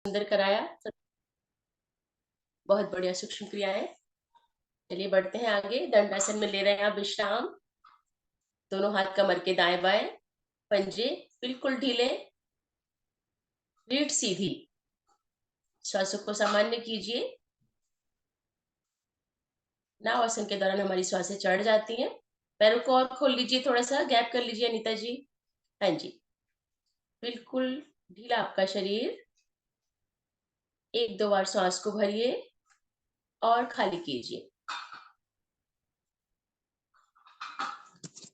सुंदर कराया। बहुत बढ़िया सूक्ष्म क्रियाएं। चलिए बढ़ते हैं आगे। दंडासन में ले रहे हैं आप विश्राम। दोनों हाथ कमर के दाएं बाएं, पंजे बिल्कुल ढीले, रीढ़ सीधी। श्वासों को सामान्य कीजिए। नाव आसन के दौरान हमारी श्वासें चढ़ जाती हैं। पैरों को और खोल लीजिए, थोड़ा सा गैप कर लीजिए अनीता जी। हाँ जी, बिल्कुल ढीला आपका शरीर। एक दो बार श्वास को भरिए और खाली कीजिए।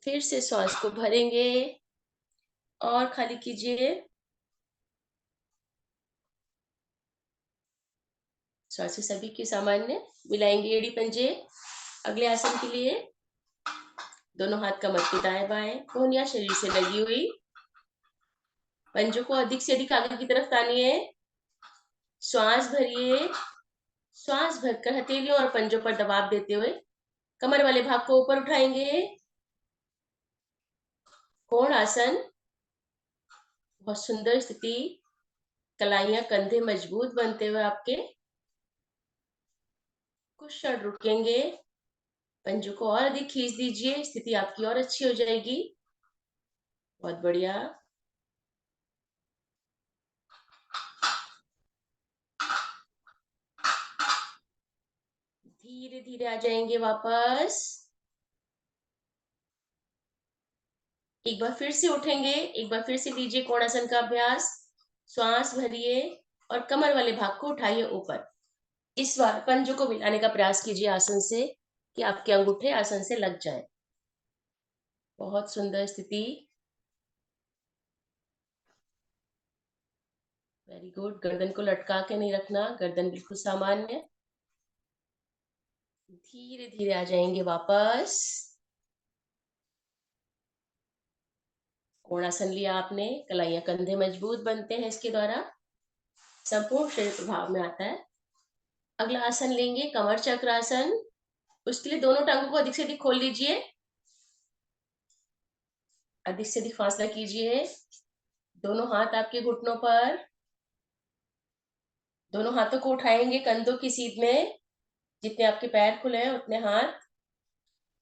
फिर से श्वास को भरेंगे और खाली कीजिए। श्वास सभी की सामान्य। मिलाएंगे एड़ी पंजे अगले आसन के लिए। दोनों हाथ कमर के दाएं बाएं, कोहनियां शरीर से लगी हुई। पंजों को अधिक से अधिक आगे की तरफ तानिए। श्वास भरिए। श्वास भरकर हथेलियों और पंजों पर दबाव देते हुए कमर वाले भाग को ऊपर उठाएंगे। कोण आसन, बहुत सुंदर स्थिति। कलाइयां कंधे मजबूत बनते हुए आपके। कुछ क्षण रुकेंगे। पंजों को और अधिक खींच दीजिए, स्थिति आपकी और अच्छी हो जाएगी। बहुत बढ़िया। धीरे धीरे आ जाएंगे वापस। एक बार फिर से उठेंगे, एक बार फिर से लीजिए कोणासन का अभ्यास। श्वास भरिए और कमर वाले भाग को उठाइए ऊपर। इस बार पंजों को मिलाने का प्रयास कीजिए आसन से, कि आपके अंगूठे आसन से लग जाए। बहुत सुंदर स्थिति। Very good. गर्दन को लटका के नहीं रखना, गर्दन बिल्कुल सामान्य। धीरे धीरे आ जाएंगे वापस। कोणासन लिया आपने, कलाइयां कंधे मजबूत बनते हैं इसके द्वारा। संपूर्ण शरीर प्रभाव में आता है। अगला आसन लेंगे कमर चक्रासन। उसके लिए दोनों टांगों को अधिक से अधिक खोल लीजिए। अधिक से अधिक फासला कीजिए। दोनों हाथ आपके घुटनों पर। दोनों हाथों को उठाएंगे कंधों की सीध में। जितने आपके पैर खुले हैं उतने हाथ।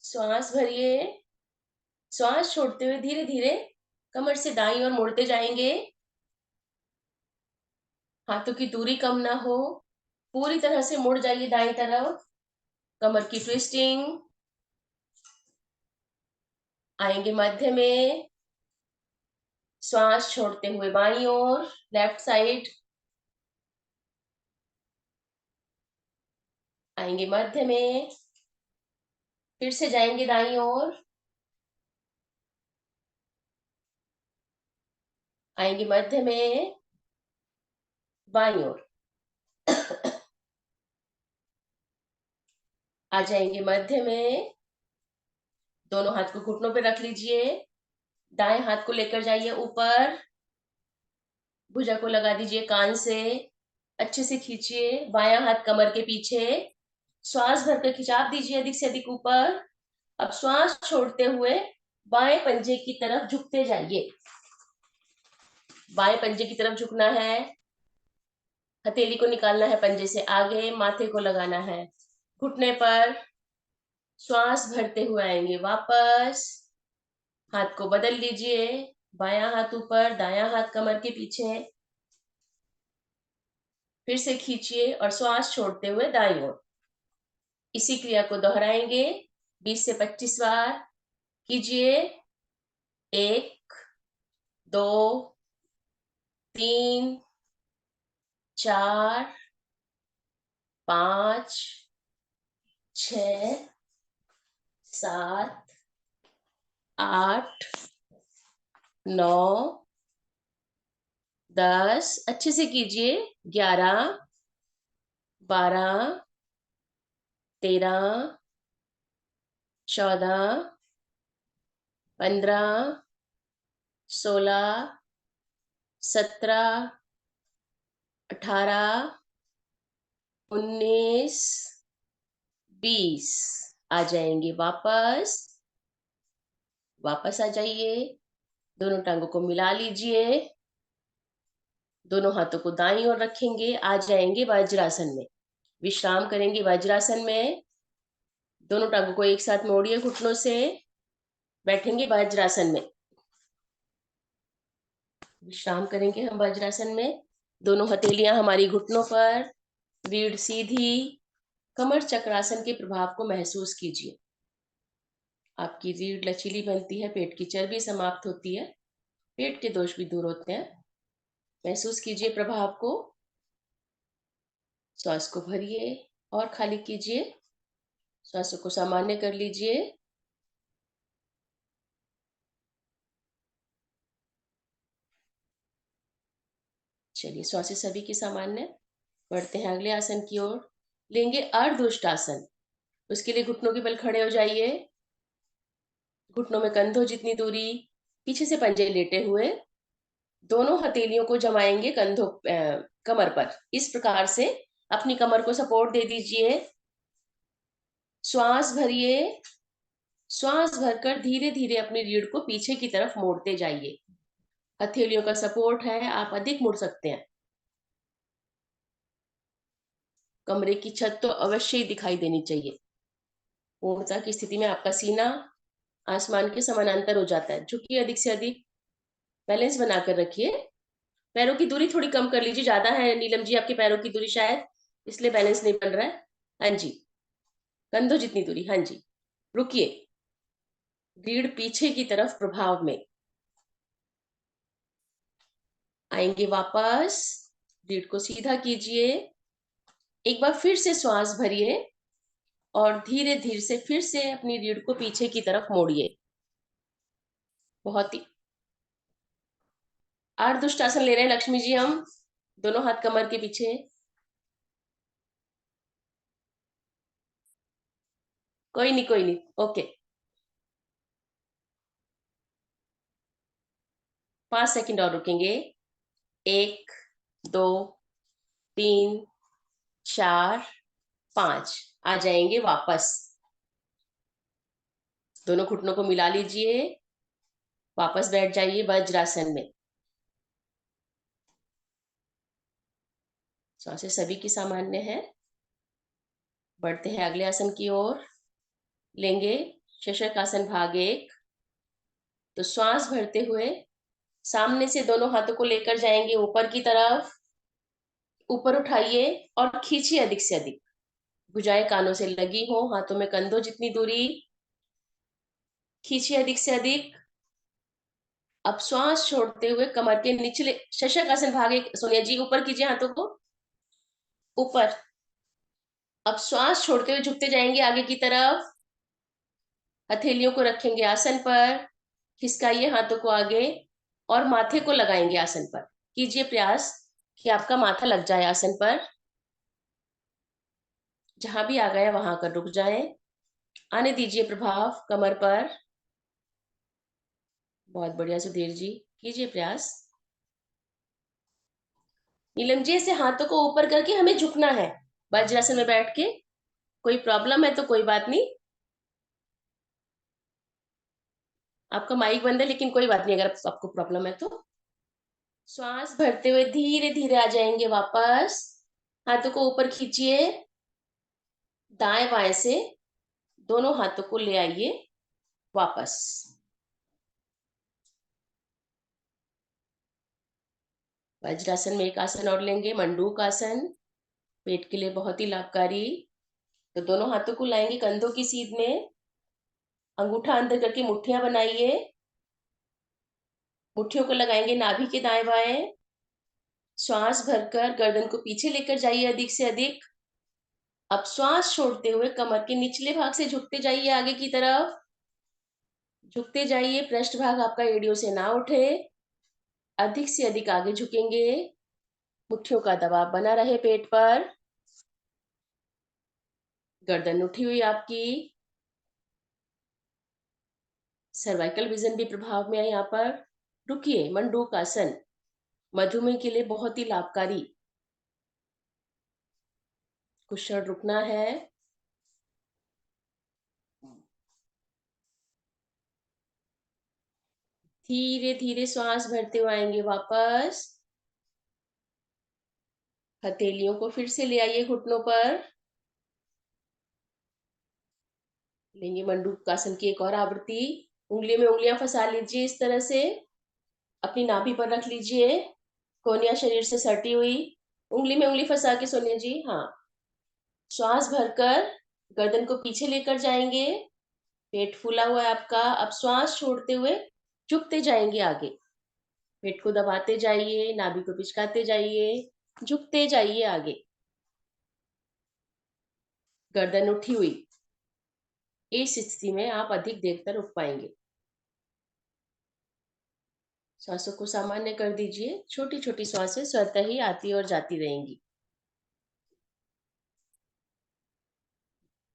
श्वास भरिए। श्वास छोड़ते हुए धीरे धीरे कमर से दाईं ओर मुड़ते जाएंगे। हाथों की दूरी कम ना हो, पूरी तरह से मुड़ जाइए दाईं तरफ। कमर की ट्विस्टिंग। आएंगे मध्य में। श्वास छोड़ते हुए बाईं ओर, लेफ्ट साइड। आएंगे मध्य में। फिर से जाएंगे दाईं ओर। आएंगे मध्य में, बाईं ओर। आ जाएंगे मध्य में। दोनों हाथ को घुटनों पे रख लीजिए। दाएं हाथ को लेकर जाइए ऊपर। भुजा को लगा दीजिए कान से। अच्छे से खींचिए। बायां हाथ कमर के पीछे। श्वास भरकर खिंचाव दीजिए अधिक से अधिक ऊपर। अब श्वास छोड़ते हुए बाएं पंजे की तरफ झुकते जाइए। बाएं पंजे की तरफ झुकना है। हथेली को निकालना है पंजे से आगे, माथे को लगाना है घुटने पर। श्वास भरते हुए आएंगे वापस। हाथ को बदल लीजिए। बायां हाथ ऊपर, दायां हाथ कमर के पीछे। फिर से खींचिए और श्वास छोड़ते हुए दाईं ओर। इसी क्रिया को दोहराएंगे 20 से 25 बार। कीजिए। 1, 2, 3, 4, 5, 6, 7, 8, 9, 10। अच्छे से कीजिए। 11, 12, 13, 14, 15, 16, 17, 18, 19, 20। आ जाएंगे वापस। वापस आ जाइए। दोनों टांगों को मिला लीजिए। दोनों हाथों को दाईं ओर रखेंगे, आ जाएंगे वज्रासन में। विश्राम करेंगे वज्रासन में। दोनों टांगों को एक साथ मोड़िए घुटनों से, बैठेंगे वज्रासन में। विश्राम करेंगे हम वज्रासन में। दोनों हथेलियां हमारी घुटनों पर, रीढ़ सीधी। कमर चक्रासन के प्रभाव को महसूस कीजिए। आपकी रीढ़ लचीली बनती है, पेट की चर्बी समाप्त होती है, पेट के दोष भी दूर होते हैं। महसूस कीजिए प्रभाव को। श्वास को भरिए और खाली कीजिए। श्वासों को सामान्य कर लीजिए। चलिए, श्वासें सभी की सामान्य। बढ़ते हैं अगले आसन की ओर। लेंगे अर्धउष्टासन। उसके लिए घुटनों के बल खड़े हो जाइए। घुटनों में कंधों जितनी दूरी, पीछे से पंजे लेटे हुए। दोनों हथेलियों को जमाएंगे कंधों कमर पर। इस प्रकार से अपनी कमर को सपोर्ट दे दीजिए। श्वास भरिए। श्वास भरकर धीरे धीरे अपनी रीढ़ को पीछे की तरफ मोड़ते जाइए। हथेलियों का सपोर्ट है, आप अधिक मुड़ सकते हैं। कमरे की छत तो अवश्य ही दिखाई देनी चाहिए। पूर्णता की स्थिति में आपका सीना आसमान के समानांतर हो जाता है। झुकिए अधिक से अधिक। बैलेंस बनाकर रखिए। पैरों की दूरी थोड़ी कम कर लीजिए, ज्यादा है नीलम जी आपके पैरों की दूरी शायद, इसलिए बैलेंस नहीं बन रहा है। हाँ जी, कंधों जितनी दूरी। हाँ जी, रुकिए। रीढ़ पीछे की तरफ प्रभाव में आएंगे वापस। रीढ़ को सीधा कीजिए। एक बार फिर से श्वास भरिए और धीरे धीरे से फिर से अपनी रीढ़ को पीछे की तरफ मोड़िए। बहुत ही अर्धउष्टासन ले रहे हैं लक्ष्मी जी हम। दोनों हाथ कमर के पीछे। कोई नहीं, कोई नहीं, ओके। 5 सेकंड और रुकेंगे। 1, 2, 3, 4, 5। आ जाएंगे वापस। दोनों घुटनों को मिला लीजिए। वापस बैठ जाइए वज्रासन में। सांसें सभी की सामान्य है। बढ़ते हैं अगले आसन की ओर। लेंगे शशकासन भाग 1। तो श्वास भरते हुए सामने से दोनों हाथों को लेकर जाएंगे ऊपर की तरफ। ऊपर उठाइए और खींचिए अधिक से अधिक। भुजाएं कानों से लगी हो, हाथों में कंधों जितनी दूरी। खींचिए अधिक से अधिक। अब श्वास छोड़ते हुए कमर के निचले शशक आसन भाग 1। सोनिया जी ऊपर कीजिए हाथों को ऊपर। अब श्वास छोड़ते हुए झुकते जाएंगे आगे की तरफ। हथेलियों को रखेंगे आसन पर। खिसकाइए हाथों को आगे और माथे को लगाएंगे आसन पर। कीजिए प्रयास कि आपका माथा लग जाए आसन पर। जहां भी आ गया वहां कर रुक जाए। आने दीजिए प्रभाव कमर पर। बहुत बढ़िया सुधीर जी, कीजिए प्रयास। नीलम जी, ऐसे हाथों को ऊपर करके हमें झुकना है वज्रासन में बैठ के। कोई प्रॉब्लम है तो कोई बात नहीं। आपका माइक बंद है लेकिन कोई बात नहीं अगर आपको प्रॉब्लम है तो। श्वास भरते हुए धीरे धीरे आ जाएंगे वापस। हाथों को ऊपर खींचिए। दाएं बाएं से दोनों हाथों को ले आइए वापस। वज्रासन में एक आसन और लेंगे, मंडूक आसन। पेट के लिए बहुत ही लाभकारी। तो दोनों हाथों को लाएंगे कंधों की सीध में। अंगूठा अंदर करके मुट्ठियां बनाइए। मुट्ठियों को लगाएंगे नाभि के दाएं बाएं। श्वास भरकर गर्दन को पीछे लेकर जाइए अधिक से अधिक। अब श्वास छोड़ते हुए कमर के निचले भाग से झुकते जाइए आगे की तरफ। झुकते जाइए, पृष्ठ भाग आपका एड़ियों से ना उठे। अधिक से अधिक आगे झुकेंगे। मुट्ठियों का दबाव बना रहे पेट पर। गर्दन उठी हुई आपकी। सर्वाइकल विजन भी प्रभाव में है यहाँ पर। रुकिए। मंडूक आसन मधुमेह के लिए बहुत ही लाभकारी। कुछ क्षण रुकना है। धीरे धीरे श्वास भरते हुए आएंगे वापस। हथेलियों को फिर से ले आइए घुटनों पर। लेंगे मंडूकासन की एक और आवृत्ति। उंगली में उंगलियां फंसा लीजिए इस तरह से। अपनी नाभि पर रख लीजिए, कोहनियां शरीर से सटी हुई। उंगली में उंगली फंसा के सोनिया जी, हाँ। श्वास भरकर गर्दन को पीछे लेकर जाएंगे। पेट फूला हुआ है आपका। अब श्वास छोड़ते हुए झुकते जाएंगे आगे। पेट को दबाते जाइए, नाभि को पिचकाते जाइए, झुकते जाइए आगे। गर्दन उठी हुई। इस स्थिति में आप अधिक देर तक रुक पाएंगे। श्वासों को सामान्य कर दीजिए। छोटी छोटी श्वासें स्वतः ही आती और जाती रहेंगी।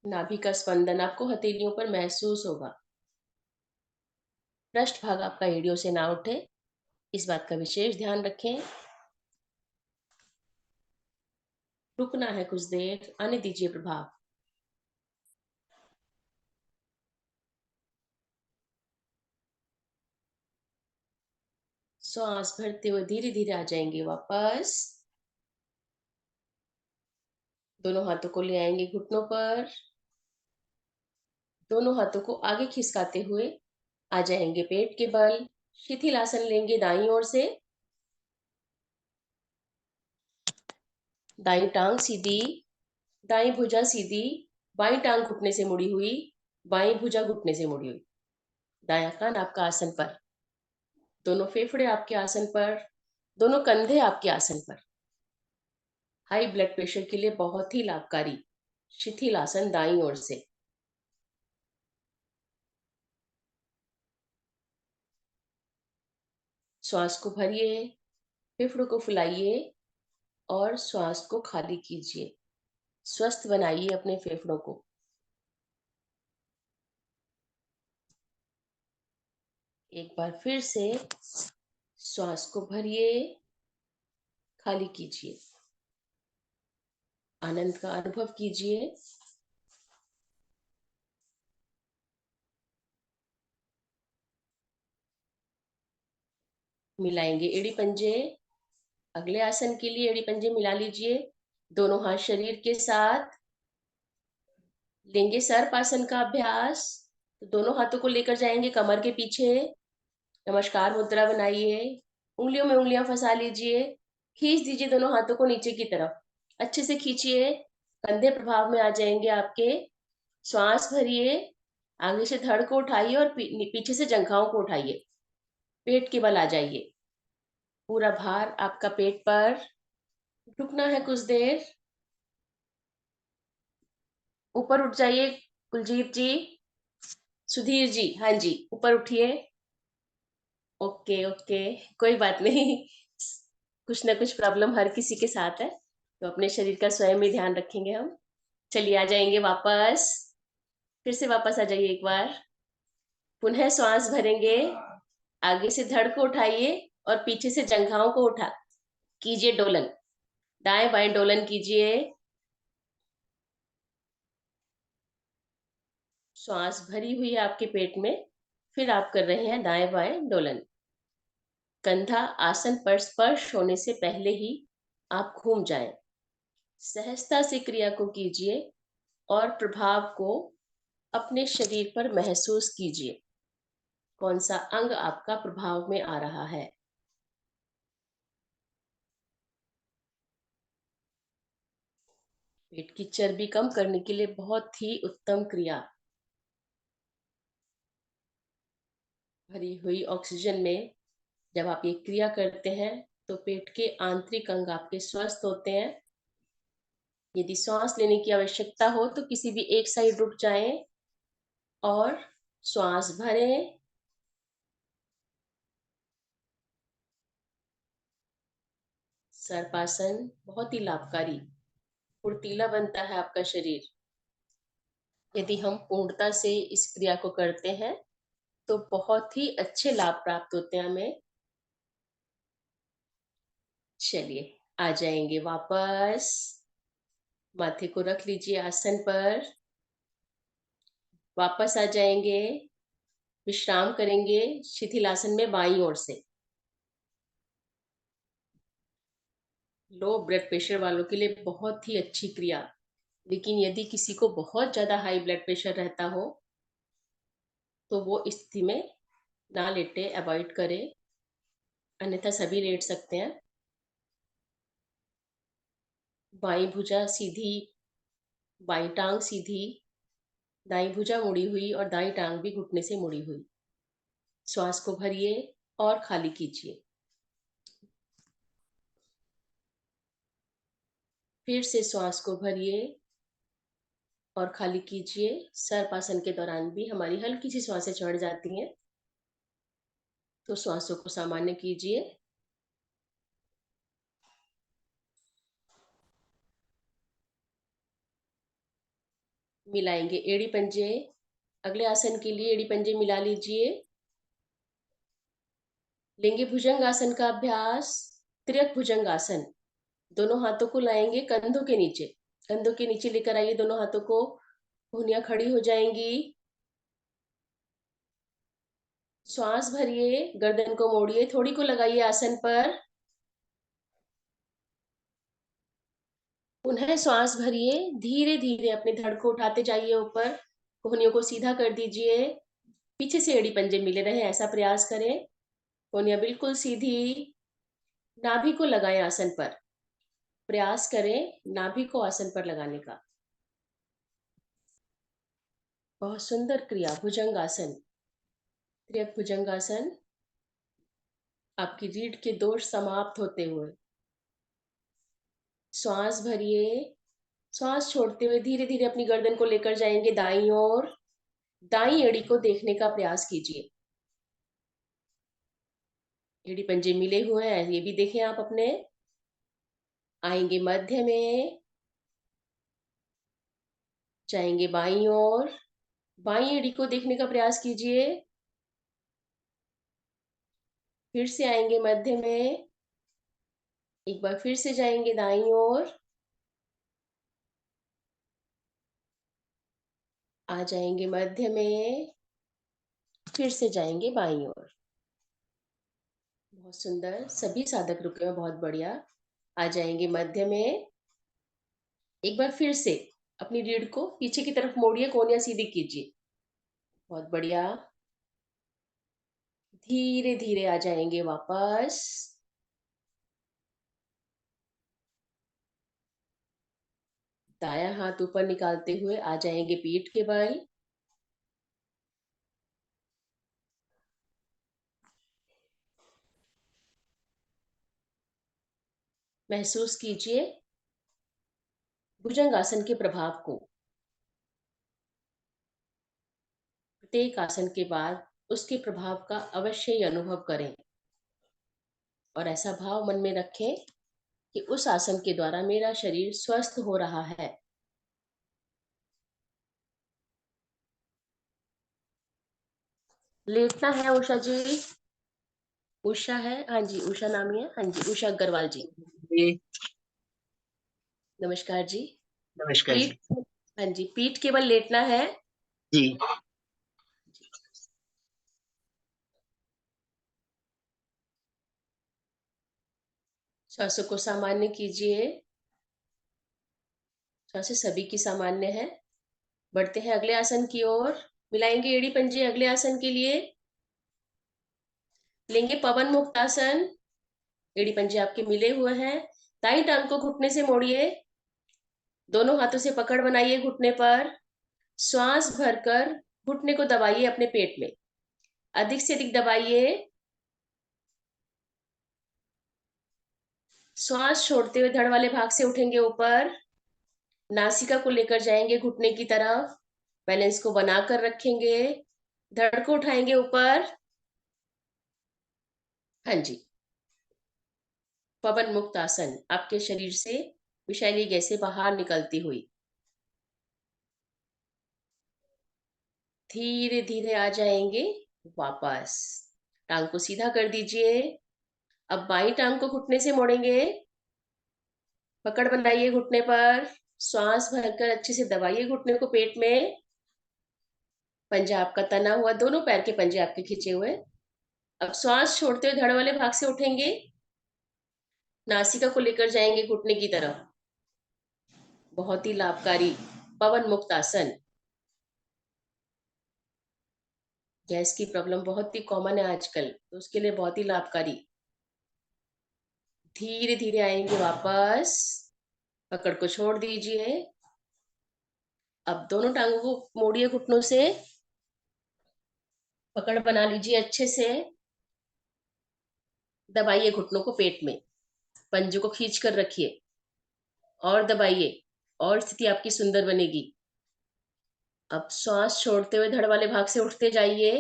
नाभि का स्पंदन आपको हथेलियों पर महसूस होगा। पृष्ठ भाग आपका एड़ियों से ना उठे, इस बात का विशेष ध्यान रखें। रुकना है कुछ देर, आने दीजिए प्रभाव। श्वास भरते हुए धीरे धीरे आ जाएंगे वापस। दोनों हाथों को ले आएंगे घुटनों पर। दोनों हाथों को आगे खिसकाते हुए आ जाएंगे पेट के बल। शिथिल आसन लेंगे दाईं ओर से। दाईं टांग सीधी, दाईं भुजा सीधी, बाईं टांग घुटने से मुड़ी हुई, बाईं भुजा घुटने से मुड़ी हुई। दायां कान आपका आसन पर। दोनों फेफड़े आपके आसन पर। दोनों कंधे आपके आसन पर। हाई ब्लड प्रेशर के लिए बहुत ही लाभकारी शिथिल आसन दाईं ओर से। श्वास को भरिए, फेफड़ों को फुलाइए और श्वास को खाली कीजिए। स्वस्थ बनाइए अपने फेफड़ों को। एक बार फिर से श्वास को भरिए, खाली कीजिए। आनंद का अनुभव कीजिए। मिलाएंगे एड़ी पंजे। अगले आसन के लिए एड़ी पंजे मिला लीजिए। दोनों हाथ शरीर के साथ लेंगे सर्पासन का अभ्यास। तो दोनों हाथों को लेकर जाएंगे कमर के पीछे। नमस्कार मुद्रा बनाइए। उंगलियों में उंगलियां फंसा लीजिए। खींच दीजिए दोनों हाथों को नीचे की तरफ। अच्छे से खींचिए। कंधे प्रभाव में आ जाएंगे आपके। श्वास भरिए। आगे से धड़ को उठाइए और पीछे से जंघाओं को उठाइए। पेट के बल आ जाइए। पूरा भार आपका पेट पर। रुकना है कुछ देर। ऊपर उठ जाइए कुलजीत जी। सुधीर जी, हाँ जी, ऊपर उठिए। ओके ओके, कोई बात नहीं। कुछ ना कुछ प्रॉब्लम हर किसी के साथ है, तो अपने शरीर का स्वयं ही ध्यान रखेंगे हम। चलिए आ जाएंगे वापस। फिर से वापस आ जाइए एक बार। पुनः श्वास भरेंगे। आगे से धड़ को उठाइए और पीछे से जंघाओं को उठा कीजिए डोलन। दाएं बाएं डोलन कीजिए। श्वास भरी हुई है आपके पेट में। फिर आप कर रहे हैं दाएं बाएं डोलन। कंधा आसन पर स्पर्श होने से पहले ही आप घूम जाएं। सहजता से क्रिया को कीजिए और प्रभाव को अपने शरीर पर महसूस कीजिए। कौन सा अंग आपका प्रभाव में आ रहा है। पेट की चर्बी कम करने के लिए बहुत ही उत्तम क्रिया। भरी हुई ऑक्सीजन में जब आप ये क्रिया करते हैं तो पेट के आंतरिक अंग आपके स्वस्थ होते हैं। यदि श्वास लेने की आवश्यकता हो तो किसी भी एक साइड रुक जाएं और श्वास भरें। सर्पासन बहुत ही लाभकारी, फुर्तीला बनता है आपका शरीर। यदि हम पूर्णता से इस क्रिया को करते हैं तो बहुत ही अच्छे लाभ प्राप्त होते हैं हमें। चलिए आ जाएंगे वापस। माथे को रख लीजिए आसन पर। वापस आ जाएंगे। विश्राम करेंगे शिथिल आसन में बाईं ओर से। लो ब्लड प्रेशर वालों के लिए बहुत ही अच्छी क्रिया। लेकिन यदि किसी को बहुत ज्यादा हाई ब्लड प्रेशर रहता हो तो वो इस स्थिति में ना लेटे, अवॉइड करें। अन्यथा सभी लेट सकते हैं। बाई भुजा सीधी, बाई टांग सीधी, दाई भुजा मुड़ी हुई और दाई टांग भी घुटने से मुड़ी हुई। श्वास को भरिए और खाली कीजिए। फिर से श्वास को भरिए और खाली कीजिए। सर्पासन के दौरान भी हमारी हल्की सी श्वासें चढ़ जाती हैं, तो श्वासों को सामान्य कीजिए। मिलाएंगे एड़ी पंजे। अगले आसन के लिए एड़ी पंजे मिला लीजिए। लेंगे भुजंगासन का अभ्यास। त्रियक भुजंगासन। दोनों हाथों को लाएंगे कंधों के नीचे। कंधों के नीचे लेकर आइए दोनों हाथों को। भुनिया खड़ी हो जाएंगी। श्वास भरिए, गर्दन को मोड़िए, थोड़ी को लगाइए आसन पर। पुनः श्वास भरिए, धीरे धीरे अपने धड़ को उठाते जाइए ऊपर। कोहनियों को सीधा कर दीजिए। पीछे से एड़ी पंजे मिले रहे ऐसा प्रयास करें। कोहनियां बिल्कुल सीधी। नाभि को लगाएं आसन पर। प्रयास करें नाभि को आसन पर लगाने का। बहुत सुंदर क्रिया भुजंगासन। त्रियक भुजंगासन। आपकी रीढ़ के दोष समाप्त होते हुए। श्वास भरिए। श्वास छोड़ते हुए धीरे धीरे अपनी गर्दन को लेकर जाएंगे दाईं ओर। दाईं एड़ी को देखने का प्रयास कीजिए। एड़ी पंजे मिले हुए हैं, ये भी देखें आप अपने। आएंगे मध्य में। जाएंगे बाईं ओर। बाईं एड़ी को देखने का प्रयास कीजिए। फिर से आएंगे मध्य में। एक बार फिर से जाएंगे दाईं ओर। आ जाएंगे मध्य में। फिर से जाएंगे बाईं ओर। बहुत सुंदर, सभी साधक रुके हैं, बहुत बढ़िया। आ जाएंगे मध्य में। एक बार फिर से अपनी रीढ़ को पीछे की तरफ मोड़िए, कोहनियां सीधी कीजिए। बहुत बढ़िया। धीरे धीरे आ जाएंगे वापस। दायां हाथ ऊपर निकालते हुए आ जाएंगे पीठ के बल। महसूस कीजिए भुजंगासन के प्रभाव को। प्रत्येक आसन के बाद उसके प्रभाव का अवश्य ही अनुभव करें और ऐसा भाव मन में रखें कि उस आसन के द्वारा मेरा शरीर स्वस्थ हो रहा है। लेटना है उषा जी। उषा है, हाँ जी, उषा नाम ही है, हाँ जी, उषा अग्रवाल जी। जी। नमस्कार जी। नमस्कार जी। पीठ, हाँ जी, पीठ केवल लेटना है। जी। श्वासों को सामान्य कीजिए। श्वासें सभी की सामान्य है। बढ़ते हैं अगले आसन की ओर। मिलाएंगे एड़ी पंजे अगले आसन के लिए। लेंगे पवन मुक्त आसन। एड़ी पंजे आपके मिले हुए हैं। दाईं टांग को घुटने से मोड़िए। दोनों हाथों से पकड़ बनाइए घुटने पर। श्वास भरकर घुटने को दबाइए अपने पेट में। अधिक से अधिक दबाइए। श्वास छोड़ते हुए धड़ वाले भाग से उठेंगे ऊपर। नासिका को लेकर जाएंगे घुटने की तरफ। बैलेंस को बनाकर रखेंगे। धड़ को उठाएंगे ऊपर। हाँ जी। पवन मुक्त आसन, आपके शरीर से विषैली गैसें बाहर निकलती हुई। धीरे धीरे आ जाएंगे वापस। टांग को सीधा कर दीजिए। अब बाई टांग को घुटने से मोड़ेंगे। पकड़ बनाइए घुटने पर। श्वास भरकर अच्छे से दबाइए घुटने को पेट में। पंजा आपका तना हुआ, दोनों पैर के पंजे आपके खींचे हुए। अब श्वास छोड़ते हुए धड़ वाले भाग से उठेंगे। नासिका को लेकर जाएंगे घुटने की तरफ। बहुत ही लाभकारी पवन मुक्त आसन। गैस की प्रॉब्लम बहुत ही कॉमन है आजकल, तो उसके लिए बहुत ही लाभकारी। धीरे धीरे आएंगे वापस। पकड़ को छोड़ दीजिए। अब दोनों टांगों को मोड़िए घुटनों से। पकड़ बना लीजिए अच्छे से। दबाइए घुटनों को पेट में। पंजों को खींच कर रखिए और दबाइए। और स्थिति आपकी सुंदर बनेगी। अब श्वास छोड़ते हुए धड़ वाले भाग से उठते जाइए।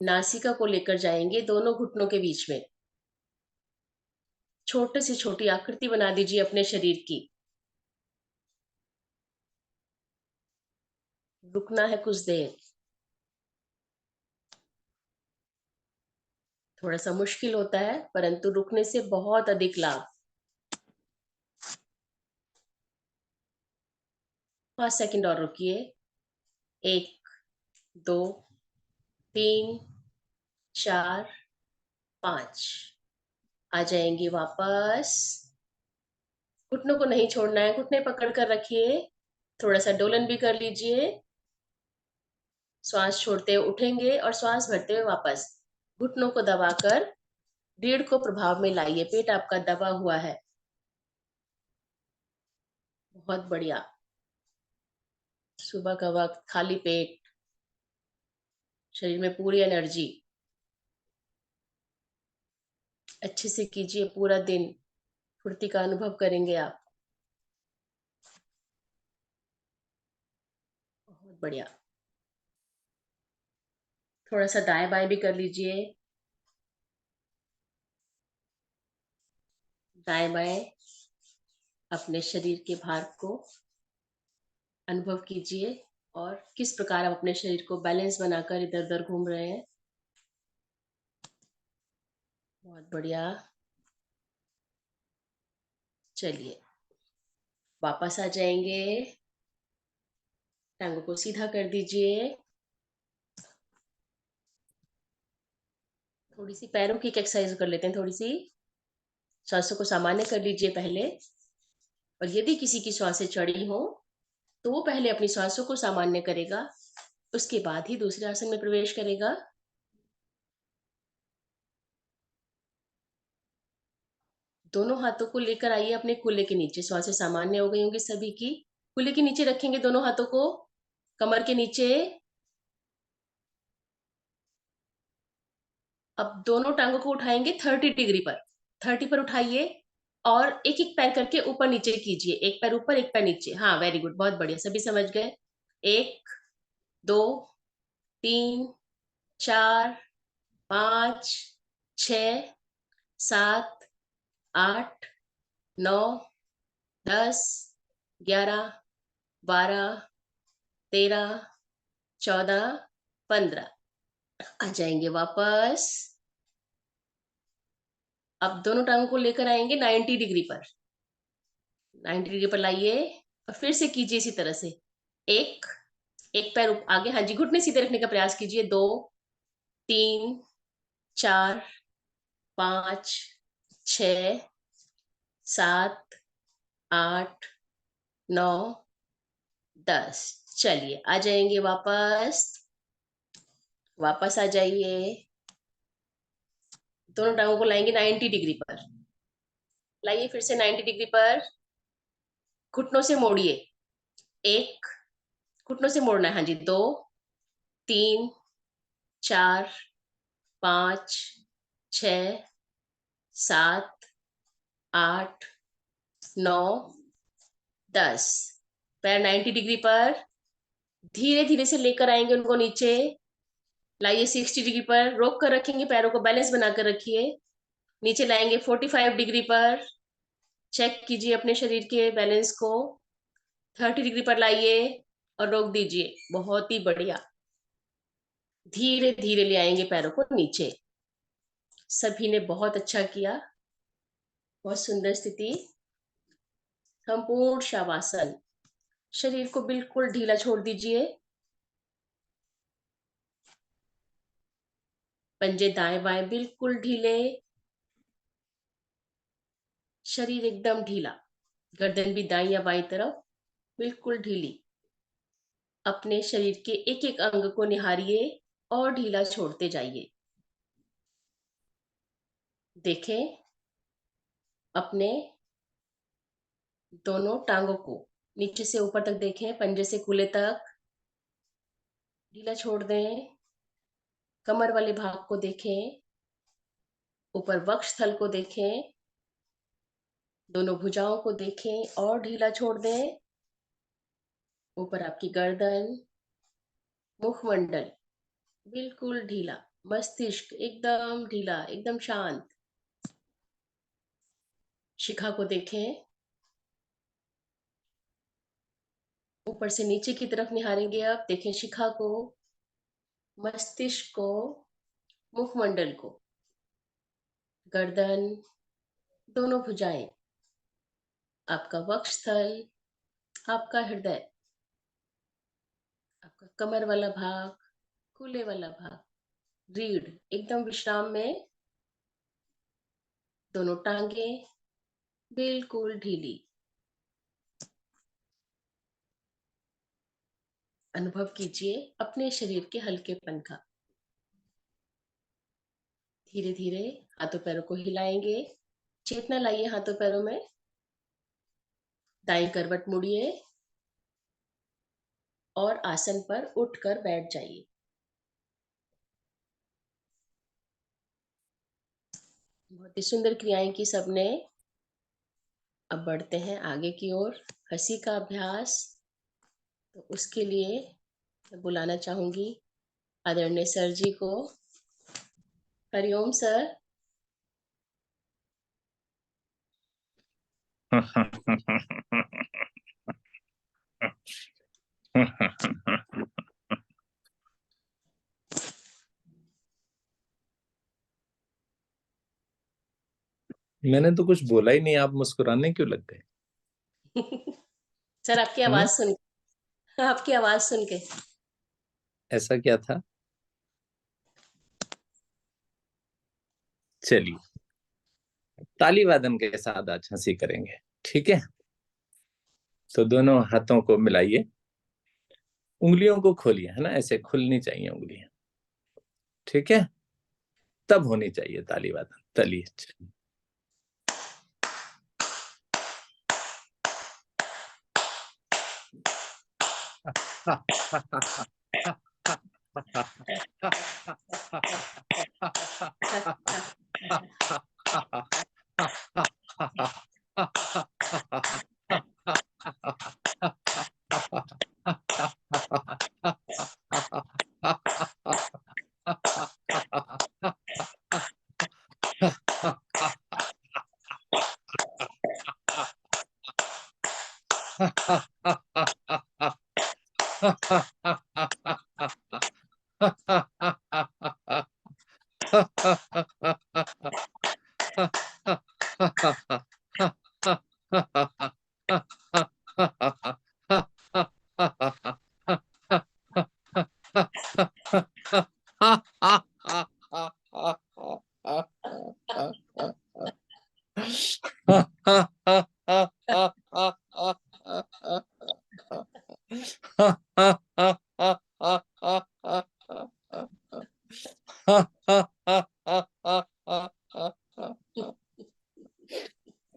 नासिका को लेकर जाएंगे दोनों घुटनों के बीच में। छोटे से छोटी आकृति बना दीजिए अपने शरीर की। रुकना है कुछ देर। थोड़ा सा मुश्किल होता है, परंतु रुकने से बहुत अधिक लाभ। 5 सेकंड और रुकिए। 1, 2, 3, 4, 5। आ जाएंगे वापस। घुटनों को नहीं छोड़ना है, घुटने पकड़ कर रखिए। थोड़ा सा डोलन भी कर लीजिए। श्वास छोड़ते हुए उठेंगे और श्वास भरते हुए वापस। घुटनों को दबाकर रीढ़ को प्रभाव में लाइए। पेट आपका दबा हुआ है। बहुत बढ़िया। सुबह का वक्त, खाली पेट, शरीर में पूरी एनर्जी। अच्छे से कीजिए, पूरा दिन फुर्ती का अनुभव करेंगे आप। बहुत बढ़िया। थोड़ा सा दाएं बाएं भी कर लीजिए। दाएं बाएं अपने शरीर के भार को अनुभव कीजिए और किस प्रकार आप अपने शरीर को बैलेंस बनाकर इधर उधर घूम रहे हैं। बहुत बढ़िया। चलिए वापस आ जाएंगे। टांगों को सीधा कर दीजिए। थोड़ी सी पैरों की एक्सरसाइज कर लेते हैं। थोड़ी सी सांसों को सामान्य कर लीजिए पहले। और यदि किसी की श्वासें चढ़ी हो तो वो पहले अपनी श्वासों को सामान्य करेगा, उसके बाद ही दूसरे आसन में प्रवेश करेगा। दोनों हाथों को लेकर आइए अपने कूल्हे के नीचे। श्वासें सामान्य हो गई होंगी सभी की। कूल्हे के नीचे रखेंगे दोनों हाथों को, कमर के नीचे। अब दोनों टांगों को उठाएंगे 30 डिग्री पर। 30 पर उठाइए और एक एक पैर करके ऊपर नीचे कीजिए। एक पैर ऊपर, एक पैर नीचे। हाँ, वेरी गुड, बहुत बढ़िया, सभी समझ गए। 1, 2, 3, 4, 5, 6, 7, 8, 9, 10, 11, 12, 13, 14, 15। आ जाएंगे वापस। अब दोनों टांगों को लेकर आएंगे 90 डिग्री पर। 90 डिग्री पर लाइए और फिर से कीजिए इसी तरह से। एक एक पैर आगे, हाँ जी, घुटने सीधे रखने का प्रयास कीजिए। 2, 3, 4, 5, 6, 7, 8, 9, 10। चलिए आ जाएंगे वापस। वापस आ जाइए। दोनों टांगों को लाएंगे 90 डिग्री पर। लाइए फिर से 90 डिग्री पर। घुटनों से मोड़िए। एक, घुटनों से मोड़ना है, हाँ जी। 2, 3, 4, 5, 6, 7, 8, 9, 10। पैर 90 डिग्री पर। धीरे धीरे से लेकर आएंगे उनको नीचे। लाइए 60 डिग्री पर। रोक कर रखेंगे, पैरों को बैलेंस बनाकर रखिए। नीचे लाएंगे 45 डिग्री पर। चेक कीजिए अपने शरीर के बैलेंस को। 30 डिग्री पर लाइए और रोक दीजिए। बहुत ही बढ़िया। धीरे धीरे ले आएंगे पैरों को नीचे। सभी ने बहुत अच्छा किया। बहुत सुंदर स्थिति। संपूर्ण शवासन। शरीर को बिल्कुल ढीला छोड़ दीजिए। पंजे दाएं बाएं बिल्कुल ढीले। शरीर एकदम ढीला, गर्दन भी दाईं या बाईं तरफ बिल्कुल ढीली। अपने शरीर के एक एक अंग को निहारिए और ढीला छोड़ते जाइए। देखें अपने दोनों टांगों को, नीचे से ऊपर तक देखें, पंजे से कूल्हे तक ढीला छोड़ दें। कमर वाले भाग को देखें, ऊपर वक्षस्थल को देखें, दोनों भुजाओं को देखें और ढीला छोड़ दें। ऊपर आपकी गर्दन, मुखमंडल बिल्कुल ढीला, मस्तिष्क एकदम ढीला, एकदम शांत। शिखा को देखें, ऊपर से नीचे की तरफ निहारेंगे। अब देखें शिखा को, मस्तिष्क को, मुखमंडल को, गर्दन, दोनों भुजाएं, आपका वक्षस्थल, आपका हृदय, आपका कमर वाला भाग, कूल्हे वाला भाग, रीढ़ एकदम विश्राम में, दोनों टांगे बिल्कुल ढीली। अनुभव कीजिए अपने शरीर के हल्केपन का। धीरे धीरे हाथों पैरों को हिलाएंगे, चेतना लाइए हाथों पैरों में। दाईं करवट मुड़िए और आसन पर उठकर बैठ जाइए। बहुत ही सुंदर क्रियाएं की सबने। अब बढ़ते हैं आगे की ओर, हंसी का अभ्यास। तो उसके लिए मैं बुलाना चाहूंगी आदरणीय सर जी को। हरिओम सर। मैंने तो कुछ बोला ही नहीं, आप मुस्कुराने क्यों लग गए? सर आपकी आवाज सुन, आपकी आवाज सुन के। ऐसा क्या था? चलिए, ताली वादन के साथ आज हंसी करेंगे, ठीक है? तो दोनों हाथों को मिलाइए, उंगलियों को खोलिए, है ना, ऐसे खुलनी चाहिए उंगलियां, ठीक है? तब होनी चाहिए ताली वादन। चलिए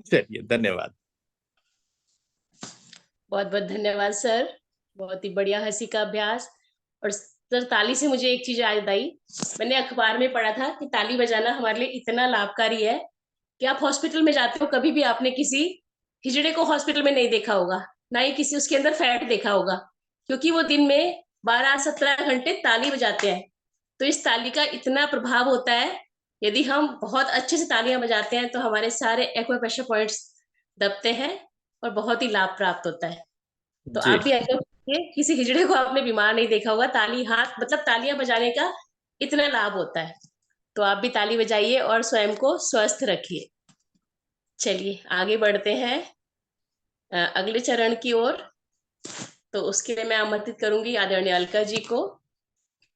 चलिए, धन्यवाद। बहुत बहुत धन्यवाद सर, बहुत ही बढ़िया हंसी का अभ्यास। और सर ताली से मुझे एक चीज याद आई, मैंने अखबार में पढ़ा था कि ताली बजाना हमारे लिए इतना लाभकारी है कि आप हॉस्पिटल में जाते हो, कभी भी आपने किसी हिजड़े को हॉस्पिटल में नहीं देखा होगा, ना ही किसी उसके अंदर फैट देखा होगा, क्योंकि वो दिन में 12-17 घंटे ताली बजाते हैं। तो इस ताली का इतना प्रभाव होता है, यदि हम बहुत अच्छे से तालियां बजाते हैं तो हमारे सारे एक्यूप्रेशर पॉइंट्स दबते हैं और बहुत ही लाभ प्राप्त होता है। तो जी, आप भी ऐसा कीजिए, किसी हिजड़े को आपने बीमार नहीं देखा होगा, ताली हाथ मतलब तालियां बजाने का इतना लाभ होता है। तो आप भी ताली बजाइए और स्वयं को स्वस्थ रखिए। चलिए आगे बढ़ते हैं अगले चरण की ओर। तो उसके लिए मैं आमंत्रित करूंगी आदरणीय अलका जी को।